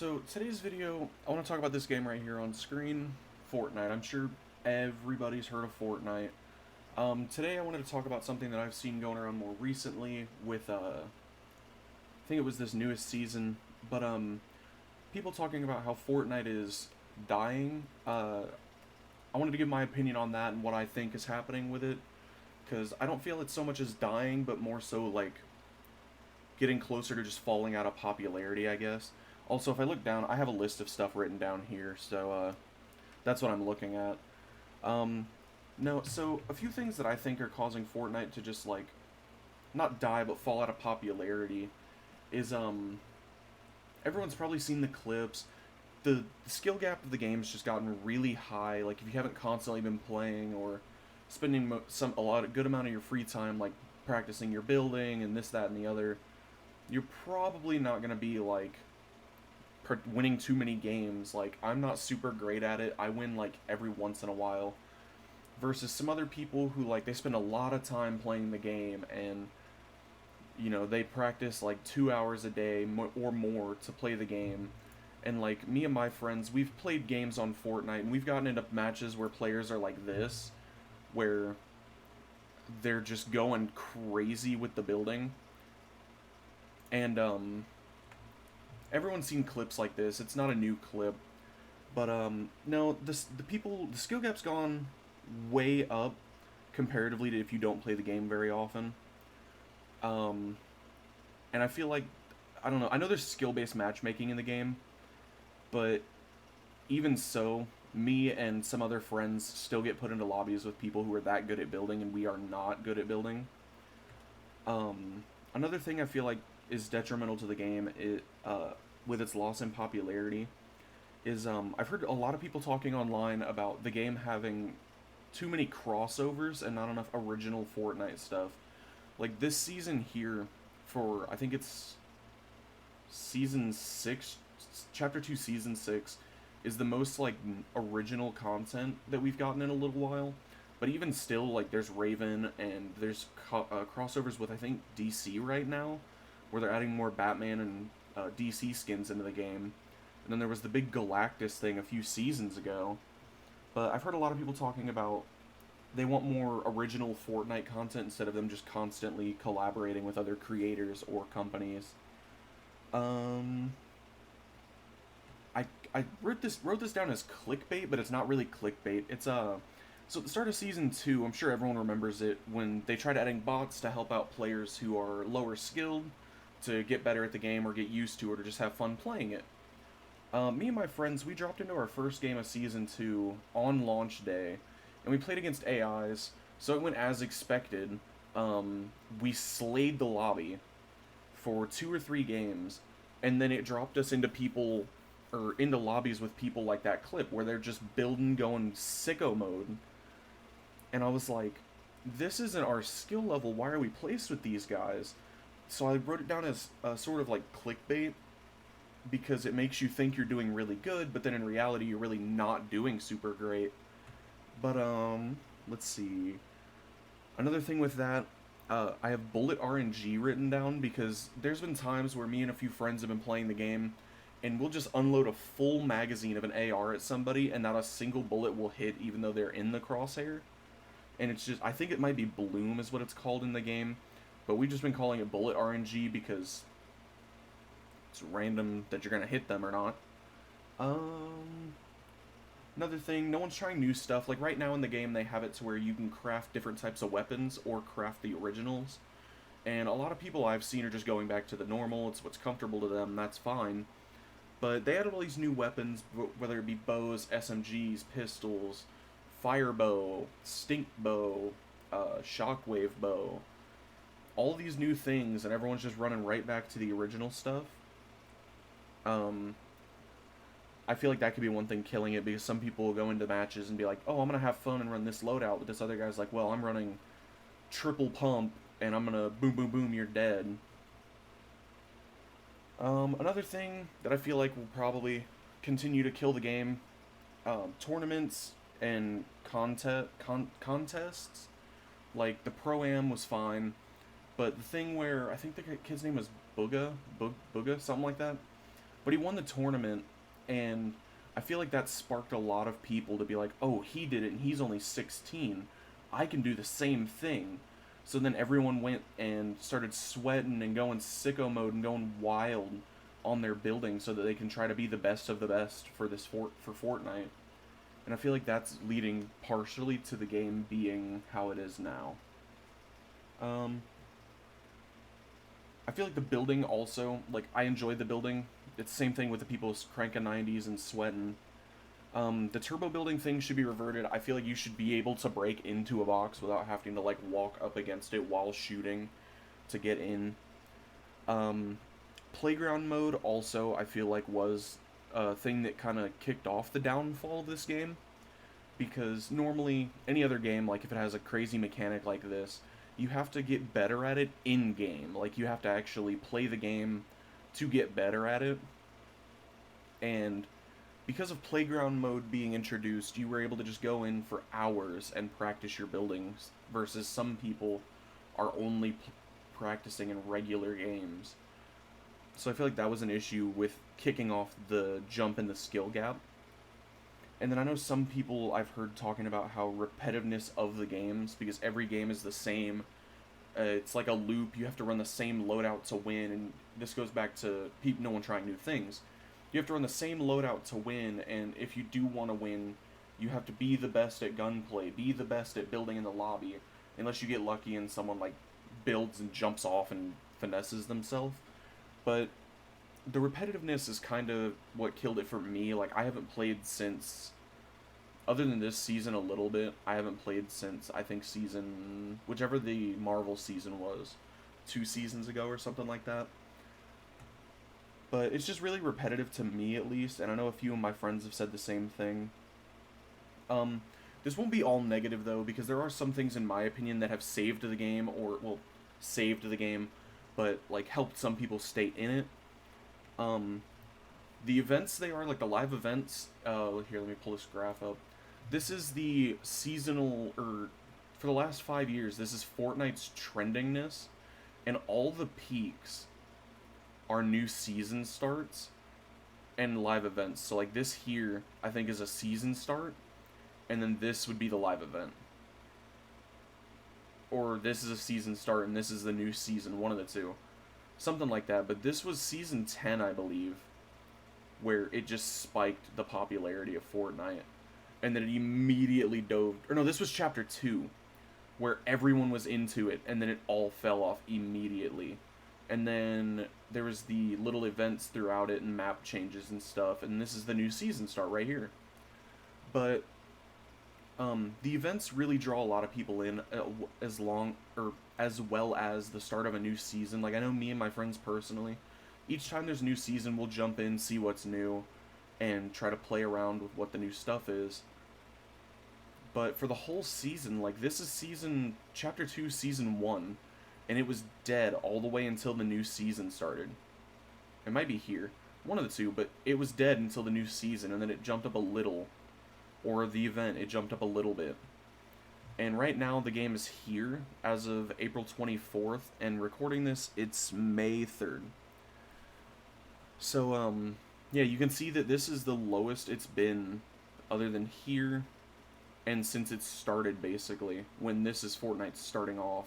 So today's video, I want to talk about this game right here on screen, Fortnite. I'm sure everybody's heard of Fortnite. Today I wanted to talk about something that I've seen going around more recently with, I think it was this newest season, but people talking about how Fortnite is dying. I wanted to give my opinion on that and what I think is happening with it, because I don't feel it's so much as dying, but more so like getting closer to just falling out of popularity, I guess. Also, if I look down, I have a list of stuff written down here, so that's what I'm looking at. Um, no, so a few things that I think are causing Fortnite to just like not die but fall out of popularity is everyone's probably seen the clips. The skill gap of the game has just gotten really high. Like if you haven't constantly been playing or spending a good amount of your free time like practicing your building and this that and the other, you're probably not gonna be like winning too many games. Like I'm not super great at it. I win like every once in a while. Versus some other people who like they spend a lot of time playing the game and they practice like 2 hours a day or more to play the game. And like me and my friends, we've played games on Fortnite and we've gotten into matches where players are like this, where they're just going crazy with the building. And everyone's seen clips like this. It's not a new clip, but no, the skill gap's gone way up comparatively to if you don't play the game very often. Um, and I feel like I don't know. I know there's skill-based matchmaking in the game, but even so, me and some other friends still get put into lobbies with people who are that good at building, and we are not good at building. Another thing I feel like is detrimental to the game, with its loss in popularity, is I've heard a lot of people talking online about the game having too many crossovers and not enough original Fortnite stuff. Like this season here, for I think it's season 6, chapter 2, season 6, is the most like original content that we've gotten in a little while. But even still, like there's Raven and there's crossovers with I think DC right now, where they're adding more Batman and DC skins into the game. And then there was the big Galactus thing a few seasons ago. But I've heard a lot of people talking about they want more original Fortnite content instead of them just constantly collaborating with other creators or companies. Um, I wrote this down as clickbait, but it's not really clickbait. It's so at the start of season 2, I'm sure everyone remembers it when they tried adding bots to help out players who are lower skilled to get better at the game or get used to it or just have fun playing it. Me and my friends, we dropped into our first game of season 2 on launch day, and we played against AIs. So it went as expected. We slayed the lobby for 2 or 3 games, and then it dropped us into people or into lobbies with people like that clip where they're just building, going sicko mode. And I was like, this isn't our skill level. Why are we placed with these guys? So I wrote it down as sort of like clickbait because it makes you think you're doing really good, but then in reality you're really not doing super great. But let's see. Another thing with that, I have bullet RNG written down because there's been times where me and a few friends have been playing the game and we'll just unload a full magazine of an AR at somebody and not a single bullet will hit even though they're in the crosshair. And it's just, I think it might be Bloom is what it's called in the game, but we've just been calling it bullet RNG because it's random that you're gonna hit them or not. Um, Another thing, no one's trying new stuff. Like right now in the game, they have it to where you can craft different types of weapons or craft the originals. And a lot of people I've seen are just going back to the normal. It's what's comfortable to them. That's fine. But they added all these new weapons, whether it be bows, SMGs, pistols, fire bow, stink bow, shockwave bow. All these new things, and everyone's just running right back to the original stuff. Um, I feel like that could be one thing killing it because some people will go into matches and be like, oh, I'm going to have fun and run this loadout, but this other guy's like, well, I'm running triple pump and I'm going to boom, boom, boom, you're dead. Another thing that I feel like will probably continue to kill the game, tournaments and contests. Like, the Pro-Am was fine, but the thing where, I think the kid's name was Booga, something like that. But he won the tournament, and I feel like that sparked a lot of people to be like, oh, he did it, and he's only 16. I can do the same thing. So then everyone went and started sweating and going sicko mode and going wild on their building so that they can try to be the best of the best for for Fortnite. And I feel like that's leading partially to the game being how it is now. Um, I feel like the building also, like, I enjoyed the building. It's the same thing with the people cranking 90s and sweating. The turbo building thing should be reverted. I feel like you should be able to break into a box without having to, like, walk up against it while shooting to get in. Playground mode also, I feel like, was a thing that kind of kicked off the downfall of this game. Because normally, any other game, like, if it has a crazy mechanic like this, you have to get better at it in-game. Like, you have to actually play the game to get better at it. And because of playground mode being introduced, you were able to just go in for hours and practice your buildings, versus some people are only practicing in regular games. So I feel like that was an issue with kicking off the jump in the skill gap. And then I know some people I've heard talking about how repetitiveness of the games, because every game is the same. It's like a loop. You have to run the same loadout to win, and this goes back to no one trying new things. You have to run the same loadout to win, and if you do want to win, you have to be the best at gunplay, be the best at building in the lobby, unless you get lucky and someone, like, builds and jumps off and finesses themselves. But the repetitiveness is kind of what killed it for me. Like, I haven't played since, other than this season a little bit, I haven't played since, I think, season, whichever the Marvel season was, 2 seasons ago or something like that. But it's just really repetitive to me, at least, and I know a few of my friends have said the same thing. This won't be all negative, though, because there are some things, in my opinion, that have saved the game, or, well, saved the game, but, like, helped some people stay in it. The events, they are, like, the live events, here, let me pull this graph up. This is the seasonal, or, for the last 5 years, this is Fortnite's trendingness, and all the peaks are new season starts and live events. So, like, this here, I think, is a season start, and then this would be the live event. Or this is a season start, and this is the new season, one of the two. Something like that, but this was season 10, I believe, where it just spiked the popularity of Fortnite. And then it immediately dove... Or no, this was chapter 2, where everyone was into it, and then it all fell off immediately. And then there was the little events throughout it and map changes and stuff, and this is the new season start right here. But the events really draw a lot of people in, as well as the start of a new season. Like, I know me and my friends personally, each time there's a new season, we'll jump in, see what's new, and try to play around with what the new stuff is. But for the whole season, like, this is chapter 2, season 1, and it was dead all the way until the new season started. It might be here, one of the two, but it was dead until the new season, and then it jumped up a little. Or the event, it jumped up a little bit. And right now, the game is here as of April 24th, and recording this, it's May 3rd. So, yeah, you can see that this is the lowest it's been, other than here, and since it started, basically, when this is Fortnite starting off,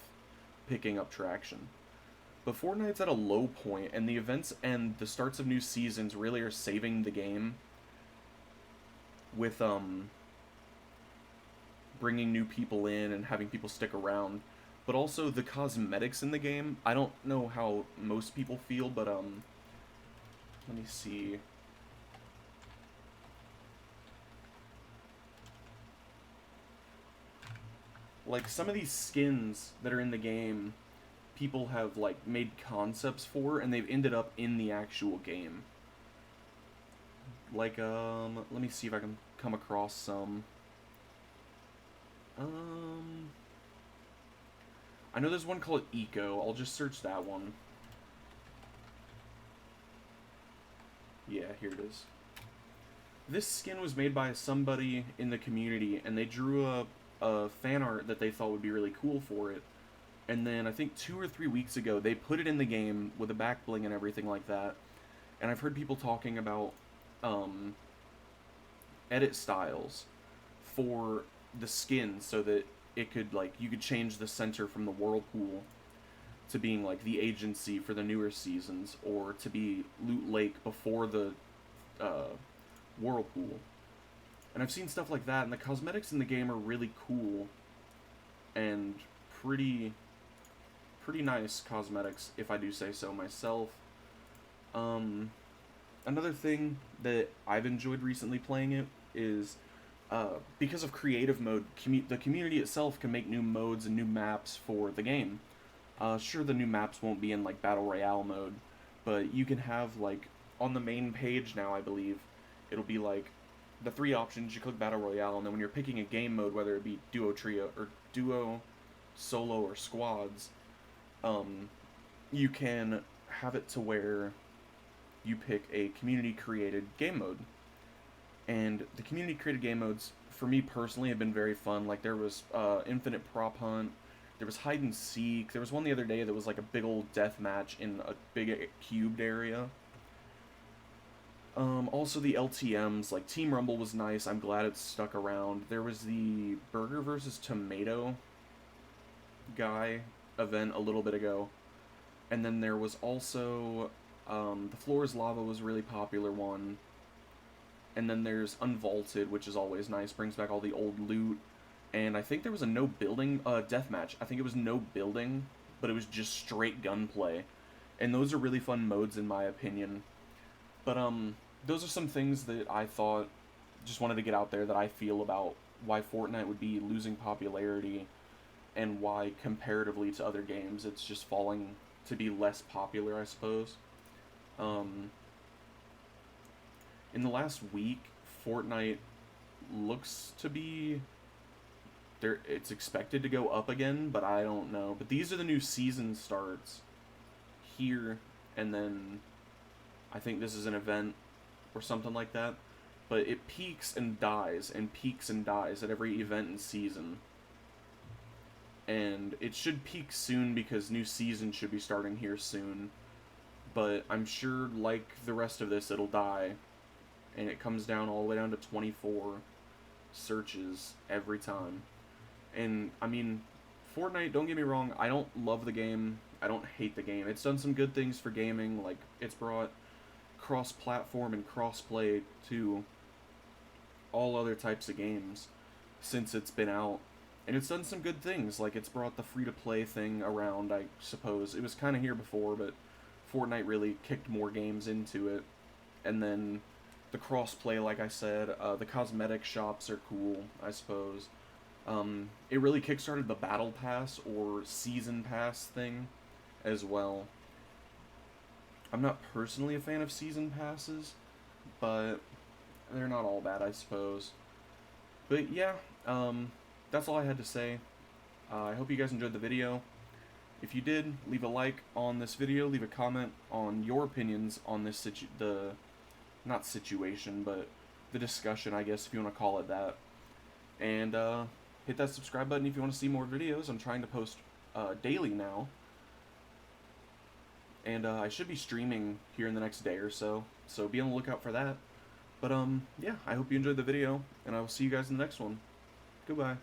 picking up traction. But Fortnite's at a low point, and the events and the starts of new seasons really are saving the game with, bringing new people in and having people stick around. But also the cosmetics in the game, I don't know how most people feel, but, let me see. Like, some of these skins that are in the game, people have, like, made concepts for, and they've ended up in the actual game. Like, let me see if I can come across some. I know there's one called Eco. I'll just search that one. Yeah, here it is. This skin was made by somebody in the community, and they drew a fan art that they thought would be really cool for it. And then I think 2 or 3 weeks ago, they put it in the game with a back bling and everything like that. And I've heard people talking about um, edit styles for the skin so that it could, like, you could change the center from the whirlpool to being like the agency for the newer seasons, or to be Loot Lake before the uh, whirlpool. And I've seen stuff like that, and the cosmetics in the game are really cool and pretty pretty nice cosmetics, if I do say so myself. Um, Another thing that I've enjoyed recently playing it is because of creative mode, the community itself can make new modes and new maps for the game. Sure, the new maps won't be in like Battle Royale mode, but you can have like on the main page now, I believe, it'll be like the three options. You click Battle Royale, and then when you're picking a game mode, whether it be duo, trio, or duo, solo, or squads, um, you can have it to where you pick a community created game mode. And the community created game modes, for me personally, have been very fun. Like, there was Infinite Prop Hunt, there was Hide and Seek, there was one the other day that was like a big old death match in a big cubed area. Also the LTMs, like Team Rumble was nice, I'm glad it stuck around. There was the Burger versus Tomato guy event a little bit ago. And then there was also, the Floor is Lava was a really popular one. And then there's Unvaulted, which is always nice, brings back all the old loot. And I think there was a no building deathmatch. I think it was no building, but it was just straight gunplay. And those are really fun modes in my opinion. But those are some things that I thought, just wanted to get out there, that I feel about why Fortnite would be losing popularity, and why comparatively to other games it's just falling to be less popular, I suppose. Um, in the last week, Fortnite looks to be there. It's expected to go up again, but I don't know. But these are the new season starts here, and then I think this is an event or something like that. But it peaks and dies and peaks and dies at every event and season. And it should peak soon because new season should be starting here soon. But I'm sure, like the rest of this, it'll die. And it comes down all the way down to 24 searches every time. And, I mean, Fortnite, don't get me wrong, I don't love the game. I don't hate the game. It's done some good things for gaming, like, it's brought cross-platform and cross-play to all other types of games since it's been out. And it's done some good things, like it's brought the free-to-play thing around, I suppose. It was kind of here before, but Fortnite really kicked more games into it. And then the cross-play, like I said, the cosmetic shops are cool, I suppose. It really kickstarted the Battle Pass or Season Pass thing as well. I'm not personally a fan of Season Passes, but they're not all bad, I suppose. But yeah, that's all I had to say. I hope you guys enjoyed the video. If you did, leave a like on this video, leave a comment on your opinions on this not situation, but the discussion, I guess, if you want to call it that. And hit that subscribe button if you want to see more videos. I'm trying to post daily now. And I should be streaming here in the next day or so be on the lookout for that. But yeah, I hope you enjoyed the video, and I will see you guys in the next one. Goodbye.